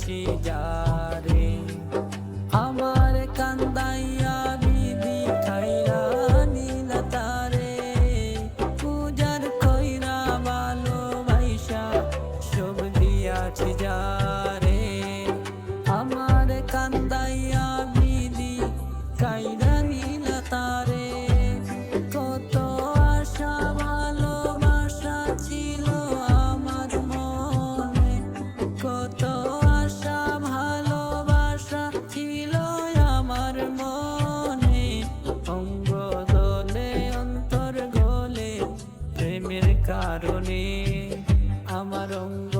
দিয়াছি যারে আমার কান্দাইয়া বিধি খাইরা নিলা তারে পূজার কইরা ভালোবাসা সব দিয়াছি যারে আমার কান্দাইয়া বিধি খাইরা নিলা তারে কত আশা ভালোবাসা ছিল আমার মনে কত আশা ভালোবাসা ছিল আমার মনে অঙ্গ দলে অন্তর গলে প্রেমের কারণে আমার অঙ্গ